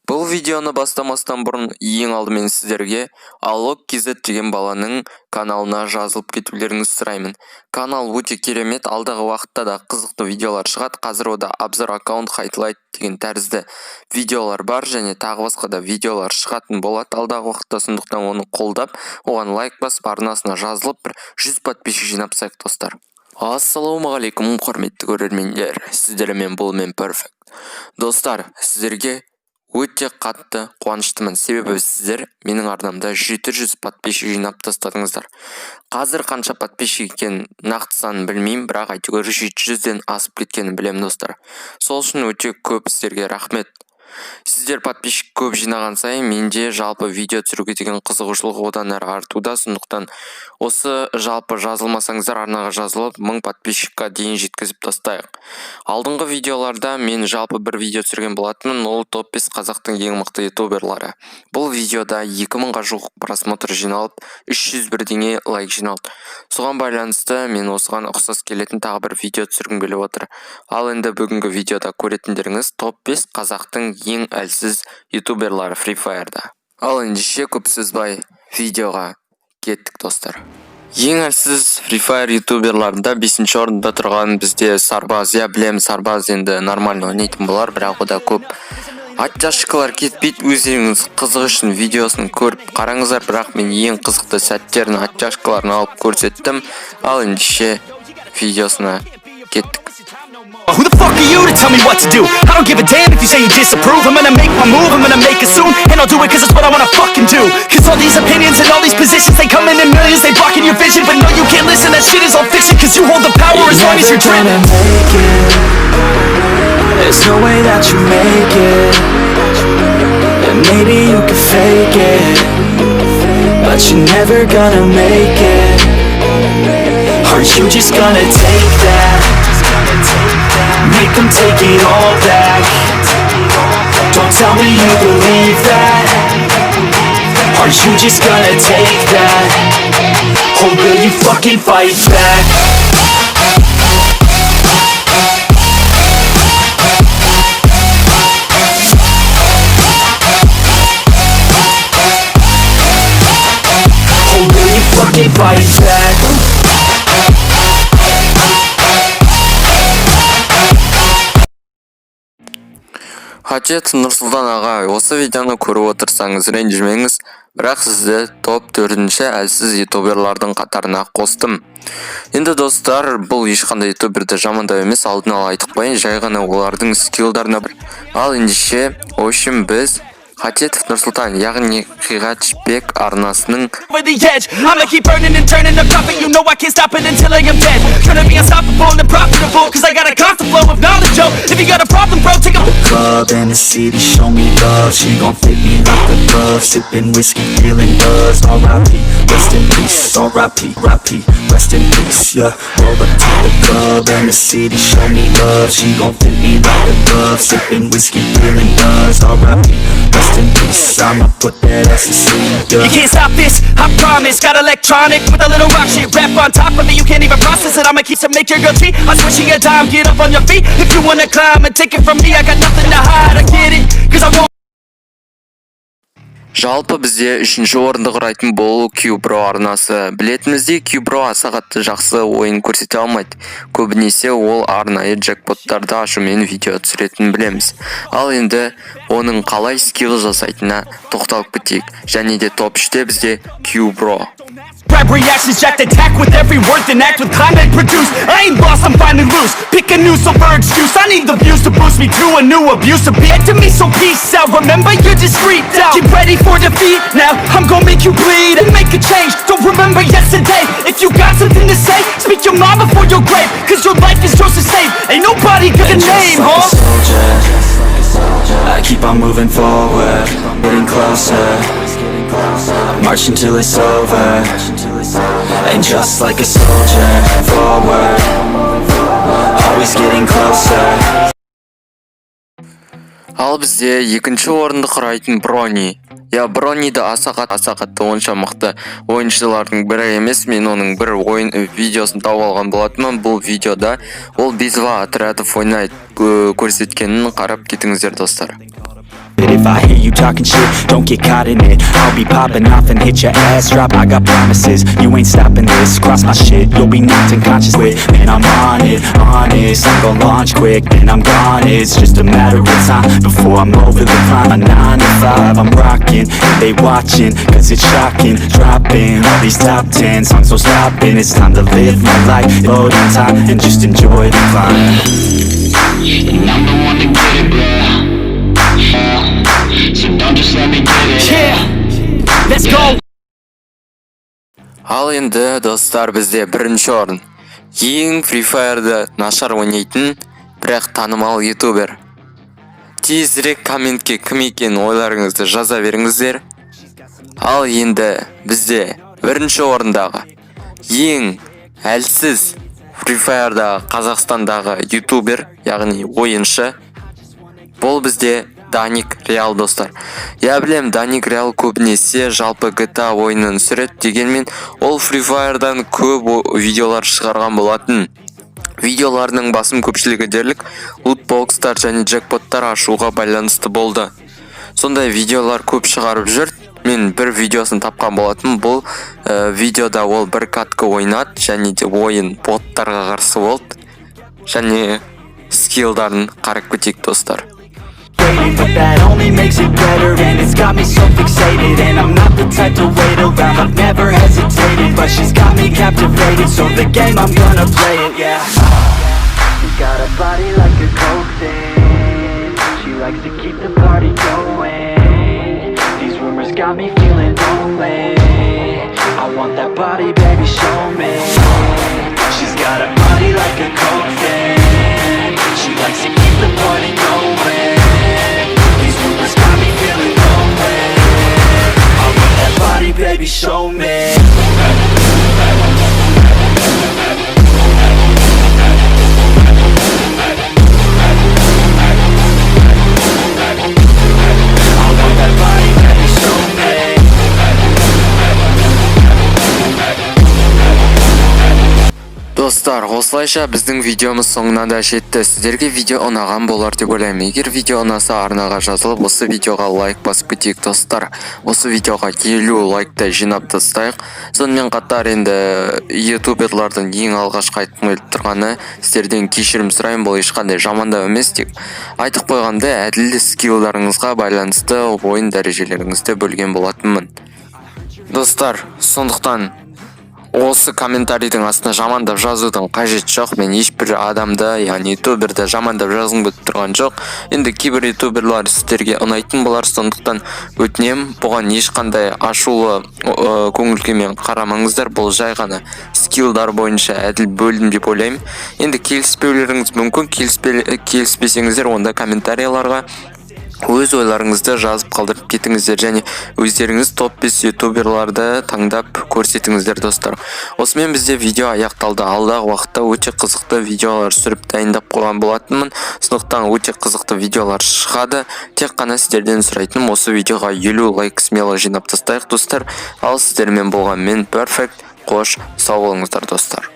Бұл видеоны бастамастан бұрын ең алдымен сіздерге Аллок KZ деген баланың каналына жазылып кетулеріңізді сұраймын. Канал өте керемет, алдағы уақытта да қызықты видеолар шығады. Қазір ода обзор аккаунт хайлайт деген тәрізді видеолар бар және тағы басқа да видеолар шығатын болады алдағы уақытта, сондықтан оны қолдап, оған лайк басып, арнасына жазылып, бір 100 подписчик жинапсақ достар. Ассалаумағалейкум, құрметті көрермендер. Сіздермен бұл мен перфект. Достар, сіздерге өте қатты қуаныштымын, себебі сіздер менің арнамда 700 подписчик жинап тастадыңыздар. Қазір қанша подписчик екенін нақты санын білмеймін, бірақ әйтеуір 700-ден асып кеткенін білемін достар. Сол үшін өте көп сіздерге рахмет. Сіздер подписчик көп жинаған сайын менде жалпы видео түсіруге деген қызығушылық одан әрі артуда, сондықтан осы жалпы жазылмасаңыздар арнаға жазылып 1000 подписчикқа дейін жеткізіп тастайық. Алдыңғы видеоларда мен жалпы бір видео түсірген болатынмын, ол топ 5 қазақтың ең мықты ютуберлары. Бұл видеода 2000-ға жуық просмотр жиналып, 300 бірдеңе лайк жиналды. Соған байланысты мен осыған ұқсас келетін тағы бір видео түсіргім келіп отыр. Ал енді бүгінгі видеода көретіндеріңіз топ 5 қазақтың ең әлсіз ютуберлары Free Fire'да. Ал ендеше көп сөзбай видеоға кеттік достар. Ең әлсіз Free Fire ютуберларында 5-ші орында тұрған бізде Сарбаз. Я білем, Сарбаз енді нормально ойнайтын болар, бірақ ода көп оттяжкалар кетпейді. Өздеріңіз қызық үшін видеосын көріп қараңыздар, бірақ мен ең қызықты сәттерін оттяжкаларын алып көрсеттім. Ал ендеше видеосына кеттік. Who the fuck are you to tell me what to do? I don't give a damn if you say you disapprove. I'm gonna make my move, I'm gonna make it soon. And I'll do it cause it's what I wanna fucking do. Cause all these opinions and all these positions, they come in millions, they blocking your vision. But no, you can't listen, that shit is all fiction. Cause you hold the power as long as you're dreaming. There's no way that you make it. And maybe you can fake it, but you're never gonna make it. Aren't you just gonna take that? Make them take it all back. Don't tell me you believe that. Are you just gonna take that? Or will you fucking fight back? Or will you fucking fight back? Хачет Нұрсұлтан аға, осы видеоны көріп отырсаңыз ренжімеңіз, бірақ сізді топ 4-ші әлсіз ютуберлардың қатарына қостым. Енді достар, бұл ешқандай ютуберді жамандау емес, алдын ала айтып қойын, жай ғана олардың скиллдарына бір. Ал ендеше, общем біз Хачетов Нұрсұлтан, яғни Қиғатшбек арнасының I'ma keep burning and turning the profit. You know I can't stop it until I am dead. Trying to be unstoppable and profitable, cause I got a constant flow of knowledge, yo. If you got a problem, bro, take a club and the city show me love. She gon' fit me like a glove. Sipping whiskey, feeling buzzed. R.I.P. Rest in peace. R.I.P. R.I.P. Rest in peace, yeah. Roll up to the club and the city show me love. She gon' fit me like a glove. Sipping whiskey, feeling buzzed. R.I.P. Rest in peace. I'ma put that ass to sleep, yeah. You can't stop this, I promise. Got electronic with a little rock shit. Rap on top of it, you can't even process it. I'ma keep to make your girl cheat. I'm switching a dime, get up on your feet. If you wanna climb and take it from me, I got nothing to hide, I get it. Cause I won't. Жалпы бізде 3-ші орынды құрайтын бұл Q-Bro арнасы. Білетімізде Q-Bro аса қатты жақсы ойын көрсете алмайды. Көбінесе ол арнайы джекпоттарды ашумен видео түсіретінін білеміз. Ал енді оның қалай скилл жасайтынына тоқталып кетейік. Және де топ 3-те бізде Q-Bro. Grab reactions, jacked attack with every word, then act with climate produce. I ain't lost, I'm finally loose. Pick a new silver excuse. I need the views to boost me to a new abuse. A bit to me, so peace out. Remember, you're just freaked out. Get ready for defeat now. I'm gonna make you bleed and make a change. Don't remember yesterday. If you got something to say, speak your mind before your grave. Cause your life is yours to save. Ain't nobody gonna name, huh? I keep on moving forward, getting closer, marching till it's over. And just like a soldier, forward, always getting closer. Ал бізде 2-ші орынды құрайтын Брони. Брониді аса қатты онша мықты ойыншылардың бірі емес. Мен оның бір ойын видеосын тауып алған болатынмын. Бұл видеода ол бизва отрядов ойнайды көрсеткенін қарап кетіңіздер достар. If I hear you talking shit, don't get caught in it. I'll be popping off and hit your ass drop. I got promises, you ain't stopping this. Cross my shit, you'll be knocked unconscious with. Man, I'm on it, honest. I'm gon' launch quick, then I'm gone. It's just a matter of time before I'm over the prime. A 9 to 5, I'm rocking, and they watching, cause it's shocking. Dropping all these top 10 songs, so stopping. It's time to live my life, load on top, and just enjoy the climb. And I'm the one to get it, bruh. So don't just let me get it. Yeah, let's go. Ал енді достар, бізде бірінші орын. Ең Free Fire'ды нашар ойнайтын, бірақ танымал ютубер. Тезірек комментке кім екен ойларыңызды жаза беріңіздер. Ал енді бізде бірінші орындағы ең әлсіз Free Fire'дағы Қазақстандағы ютубер, яғни ойыншы, бұл бізде Даник Реал, достар. Я білем, Даник Реал көбінесе жалпы GTA ойынын сүрет, дегенмен ол Free Fire'дан көп видеолар шығарған болатын. Видеоларының басым көпшілігі дерлік лутбокстар және джекпоттар ашуға байланысты болды. Сондай видеолар көп шығарып жүр. Мен бір видеосын тапқан болатын. Бұл видеода ол бір катка ойнады, және де ойын боттарға қарсы болды. Және скиллдарын қарап кетейік, достар. But that only makes it better, and it's got me so fixated. And I'm not the type to wait around, I've never hesitated, but she's got me captivated, so the game, I'm gonna play it, yeah. She's got a body like a coke thing, she likes to keep the party going. These rumors got me feeling lonely, I want that body, baby, show me. She's got a body like a coke thing, she likes to keep the party going. Baby, show me. Достар, осылайша біздің видеомыз соңына да жетті. Сіздерге видео ұнаған болар деп ойлаймын. Егер видео ұнаса, арнаға жазылып, осы видеоға лайк басып кетейік, достар. Осы видеоға 50 лайкты жинап тастайық. Сонымен қатар енді ютуберлардың ең алғашқы айтқым келіп тұрғаны, сіздерден кешірім сұраймын, бұл ешқандай жамандау емес, тек айтып қойғанда әділ скиллдарыңызға байланысты ойын дәрежелеріңізді бөлген болатынмын. Достар, сондықтан осы комментарийдің астына жамандап жазудың қажеті жоқ. Мен ешбір адамды, яғни ютуберді жамандап жазғым келіп тұрған жоқ. Енді кейбір ютуберлар сіздерге ұнайтын болар, сондықтан өтінем, бұған ешқандай ашулы көңіл-күймен қарамаңыздар. Бұл жай ғана скиллдар бойынша әділ бөлдім деп ойлаймын. Енді келіспеулеріңіз мүмкін, келіспесеңіздер онда комментарийларға өз ойларыңызды жазып қалдырып кетіңіздер, және өздеріңіз топ 5 ютуберларды таңдап көрсетіңіздер, достар. Осымен бізде видео аяқталды. Алдағы уақытта өте қызықты видеолар түсіріп дайындап қойған болатынмын. Сондықтан өте қызықты видеолар шығады. Тек қана сіздерден сұрайтыным, осы видеоға 50 лайк смело жинап тастайық, достар. Ал сіздермен болған мен Perfect. Қош, сау болыңыздар, достар.